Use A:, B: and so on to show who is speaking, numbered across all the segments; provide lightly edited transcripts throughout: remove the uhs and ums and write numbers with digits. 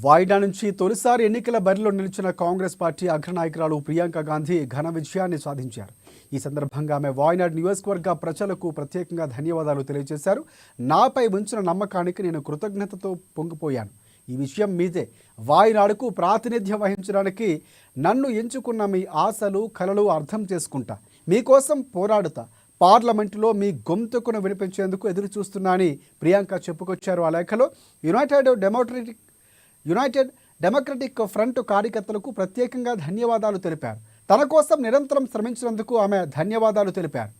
A: వాయిదా నుంచి తొలిసారి ఎన్నికల బరిలో నిలిచిన కాంగ్రెస్ పార్టీ అగ్రనాయకురాలు ప్రియాంక గాంధీ ఘన విజయాన్ని సాధించారు. ఈ సందర్భంగా ఆమె వాయనాడ్ నియోజకవర్గ ప్రజలకు ప్రత్యేకంగా ధన్యవాదాలు తెలియజేశారు. నాపై ఉంచిన నమ్మకానికి నేను కృతజ్ఞతతో పొంగిపోయాను. ఈ విషయం మీదే. వాయనాడుకు ప్రాతినిధ్యం వహించడానికి నన్ను ఎంచుకున్న మీ ఆశలు, కలలు అర్థం చేసుకుంటా. మీకోసం పోరాడుతా. పార్లమెంటులో మీ గొంతుకును వినిపించేందుకు ఎదురు చూస్తున్నా అని ప్రియాంక చెప్పుకొచ్చారు. ఆ లేఖలో యునైటెడ్ డెమోక్రటిక్ ఫ్రంట్ కార్యకర్తలకు ప్రత్యేకంగా ధన్యవాదాలు తెలిపారు. తన కోసం నిరంతరం శ్రమించినందుకు ఆమె ధన్యవాదాలు తెలిపారు.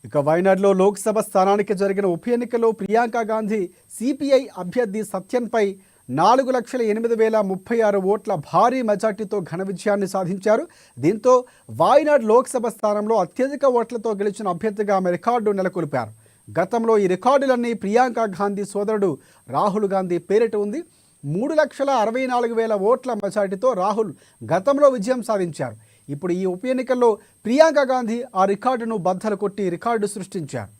A: ఇక వయనాడ్లో లోక్సభ స్థానానికి జరిగిన ఉప ఎన్నికలో ప్రియాంక గాంధీ సిపిఐ అభ్యర్థి సత్యన్పై 4,08,036 ఓట్ల భారీ మెజార్టీతో ఘన విజయాన్ని సాధించారు. దీంతో వాయనాడ్ లోక్సభ స్థానంలో అత్యధిక ఓట్లతో గెలిచిన అభ్యర్థిగా ఆమె రికార్డు నెలకొల్పారు. గతంలో ఈ రికార్డులన్నీ ప్రియాంక గాంధీ సోదరుడు రాహుల్ గాంధీ పేరిట ఉంది. 3,64,000 ఓట్ల మెజార్టీతో రాహుల్ గతంలో విజయం సాధించారు. ఇప్పుడు ఈ ఉప ఎన్నికల్లో ప్రియాంక గాంధీ ఆ రికార్డును బద్దలు కొట్టి రికార్డు సృష్టించారు.